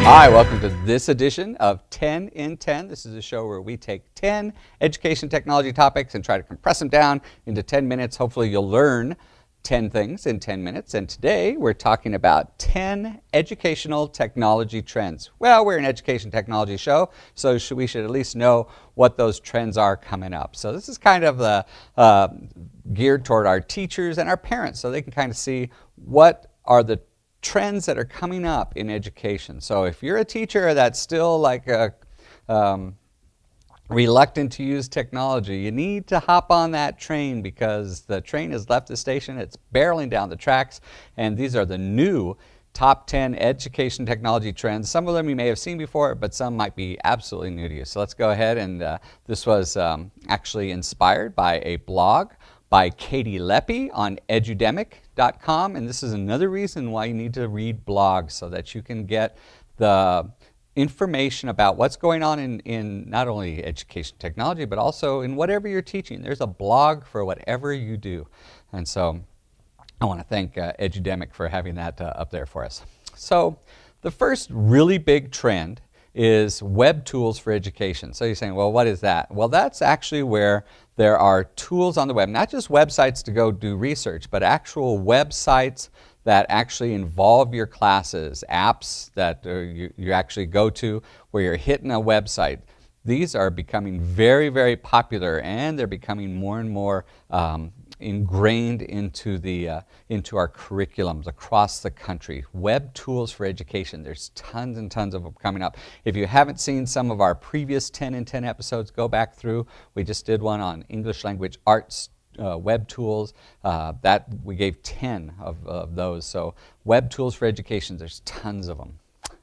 Hi, welcome to this edition of 10 in 10. This is a show where we take 10 education technology topics and try to compress them down into 10 minutes. Hopefully you'll learn 10 things in 10 minutes. And today we're talking about 10 educational technology trends. Well, we're an education technology show, so we should at least know what those trends are coming up. So this is kind of geared toward our teachers and our parents, so they can kind of see what are the trends that are coming up in education. So if you're a teacher that's still like reluctant to use technology, you need to hop on that train because the train has left the station, it's barreling down the tracks, and these are the new top 10 education technology trends. Some of them you may have seen before, but some might be absolutely new to you. So let's go ahead, and this was actually inspired by a blog by Katie Leppy on edudemic.com, and this is another reason why you need to read blogs so that you can get the information about what's going on in not only education technology but also in whatever you're teaching. There's a blog for whatever you do, and so I want to thank Edudemic for having that up there for us. So the first really big trend is web tools for education. So you're saying, well, what is that? Well, that's actually where there are tools on the web, not just websites to go do research, but actual websites that actually involve your classes, apps that you actually go to where you're hitting a website. These are becoming very, very popular, and they're becoming more and more ingrained into our curriculums across the country. Web tools for education. There's tons and tons of them coming up. If you haven't seen some of our previous 10 in 10 episodes, go back through. We just did one on English language arts web tools. That we gave 10 of those. So web tools for education, there's tons of them.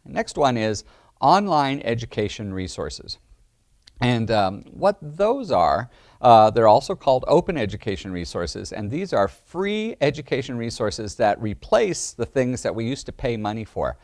The next one is online education resources. And what those are, they're also called open education resources, and these are free education resources that replace the things that we used to pay money for.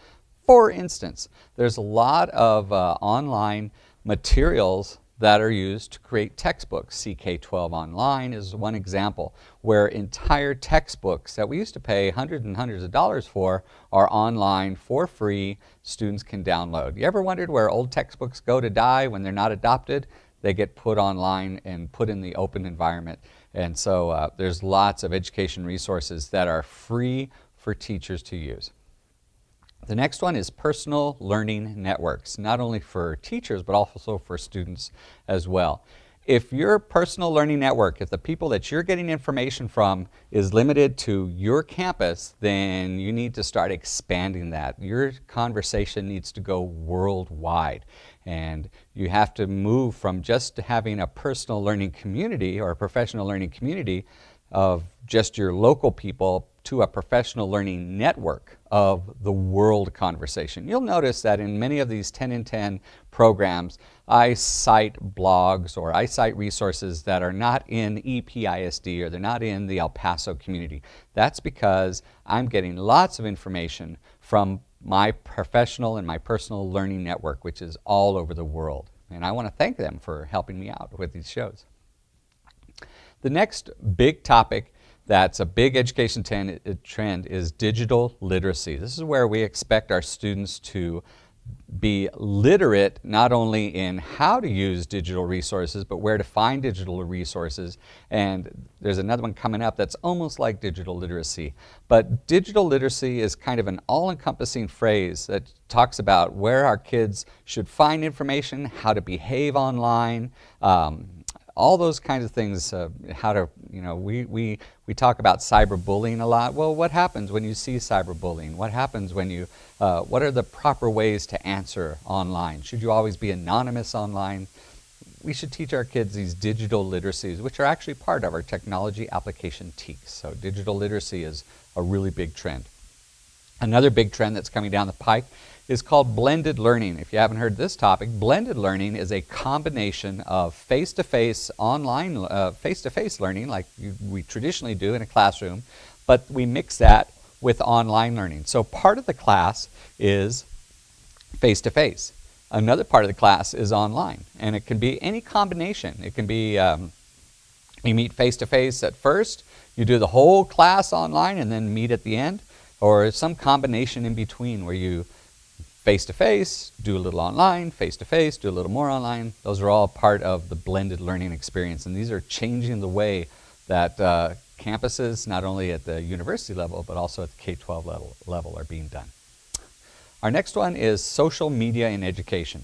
For instance, there's a lot of online materials that are used to create textbooks. CK12 Online is one example where entire textbooks that we used to pay hundreds and hundreds of dollars for are online for free. Students can download. You ever wondered where old textbooks go to die when they're not adopted? They get put online and put in the open environment. And so there's lots of education resources that are free for teachers to use. The next one is personal learning networks, not only for teachers but also for students as well. If your personal learning network, if the people that you're getting information from is limited to your campus, then you need to start expanding that. Your conversation needs to go worldwide, and you have to move from just having a personal learning community or a professional learning community of just your local people to a professional learning network of the world conversation. You'll notice that in many of these 10 in 10 programs, I cite blogs or I cite resources that are not in EPISD or they're not in the El Paso community. That's because I'm getting lots of information from my professional and my personal learning network, which is all over the world. And I want to thank them for helping me out with these shows. The next big topic that's a big education trend is digital literacy. This is where we expect our students to be literate not only in how to use digital resources, but where to find digital resources. And there's another one coming up that's almost like digital literacy. But digital literacy is kind of an all-encompassing phrase that talks about where our kids should find information, how to behave online, all those kinds of things, how to, we talk about cyberbullying a lot. Well, what happens when you see cyberbullying? What happens when you, what are the proper ways to answer online? Should you always be anonymous online? We should teach our kids these digital literacies, which are actually part of our technology application TEKS. So digital literacy is a really big trend. Another big trend that's coming down the pike is called blended learning. If you haven't heard this topic, blended learning is a combination of face-to-face online, face-to-face learning like we traditionally do in a classroom, but we mix that with online learning. So part of the class is face-to-face. Another part of the class is online, and it can be any combination. It can be you meet face-to-face at first, you do the whole class online and then meet at the end, or some combination in between where you face-to-face, do a little online, face-to-face, do a little more online. Those are all part of the blended learning experience, and these are changing the way that campuses, not only at the university level, but also at the K-12 level are being done. Our next one is social media in education.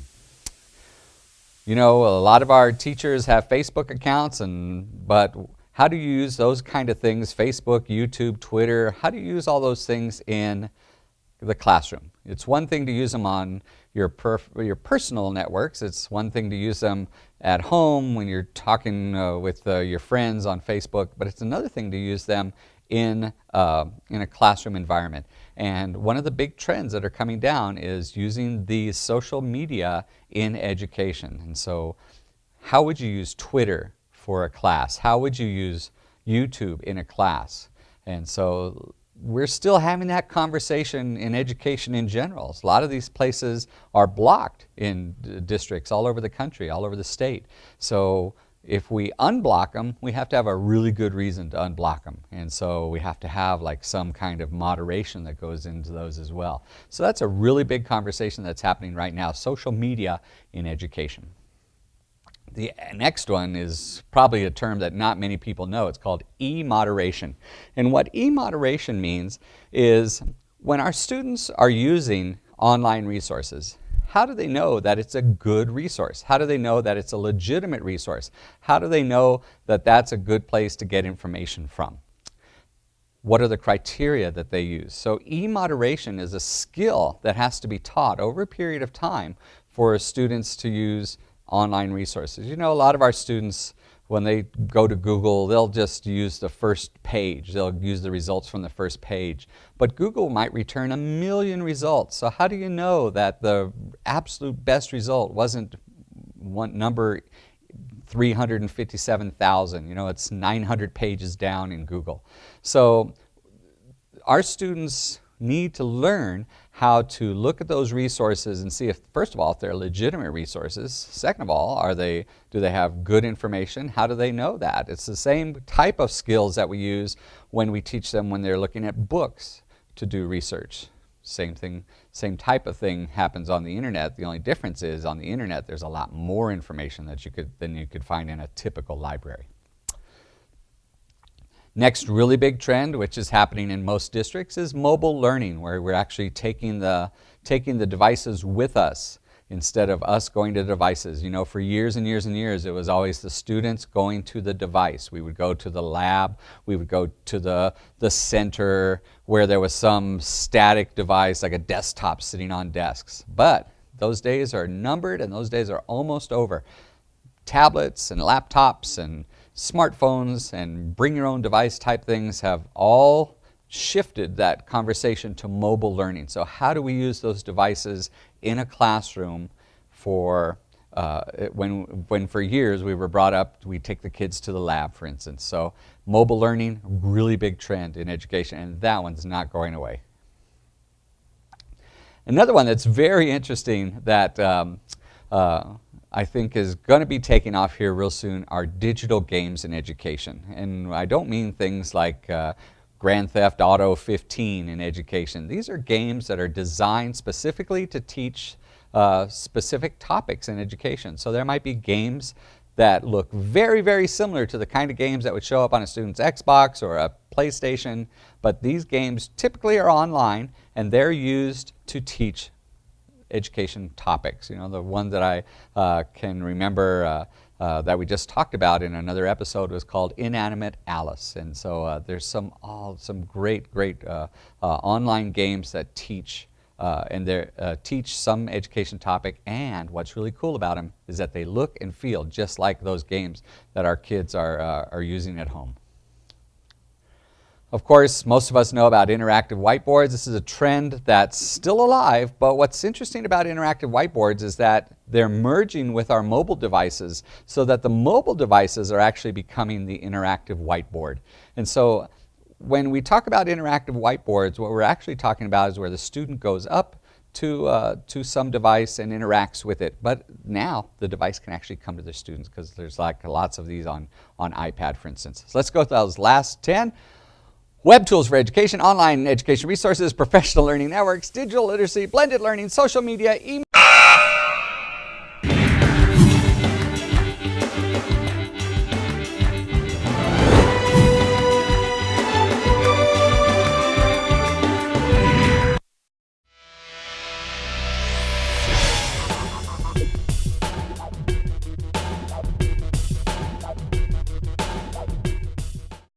You know, a lot of our teachers have Facebook accounts, but how do you use those kind of things, Facebook, YouTube, Twitter, how do you use all those things in the classroom? It's one thing to use them on your personal networks. It's one thing to use them at home when you're talking with your friends on Facebook, but it's another thing to use them in a classroom environment. And one of the big trends that are coming down is using the social media in education. And so how would you use Twitter for a class? How would you use YouTube in a class? And so we're still having that conversation in education in general. A lot of these places are blocked in districts all over the country, all over the state. So if we unblock them, we have to have a really good reason to unblock them. And so we have to have like some kind of moderation that goes into those as well. So that's a really big conversation that's happening right now, social media in education. The next one is probably a term that not many people know. It's called e-moderation. And what e-moderation means is when our students are using online resources, how do they know that it's a good resource? How do they know that it's a legitimate resource? How do they know that that's a good place to get information from? What are the criteria that they use? So e-moderation is a skill that has to be taught over a period of time for students to use online resources. You know, a lot of our students, when they go to Google, they'll just use the first page. They'll use the results from the first page. But Google might return 1 million results. So how do you know that the absolute best result wasn't number 357,000? You know, it's 900 pages down in Google. So our students need to learn how to look at those resources and see if, first of all, if they're legitimate resources. Second of all, do they have good information? How do they know that? It's the same type of skills that we use when we teach them when they're looking at books to do research. Same thing, same type of thing happens on the internet. The only difference is on the internet there's a lot more information than you could find in a typical library. Next really big trend, which is happening in most districts, is mobile learning, where we're actually taking the devices with us instead of us going to devices. You know, for years and years and years, it was always the students going to the device. We would go to the lab, we would go to the center where there was some static device like a desktop sitting on desks. But those days are numbered and those days are almost over. Tablets and laptops and smartphones and bring your own device type things have all shifted that conversation to mobile learning. So how do we use those devices in a classroom for when for years we were brought up, we take the kids to the lab, for instance. So mobile learning, really big trend in education, and that one's not going away. Another one that's very interesting that I think is going to be taking off here real soon are digital games in education. And I don't mean things like Grand Theft Auto 15 in education. These are games that are designed specifically to teach specific topics in education. So there might be games that look very, very similar to the kind of games that would show up on a student's Xbox or a PlayStation, but these games typically are online and they're used to teach education topics. You know, the one that I can remember that we just talked about in another episode was called Inanimate Alice. And so there's some great online games that teach teach some education topic, and what's really cool about them is that they look and feel just like those games that our kids are using at home. Of course, most of us know about interactive whiteboards. This is a trend that's still alive, but what's interesting about interactive whiteboards is that they're merging with our mobile devices so that the mobile devices are actually becoming the interactive whiteboard. And so when we talk about interactive whiteboards, what we're actually talking about is where the student goes up to some device and interacts with it. But now the device can actually come to their students because there's like lots of these on iPad, for instance. So let's go to those last 10. Web tools for education, online education resources, professional learning networks, digital literacy, blended learning, social media, email.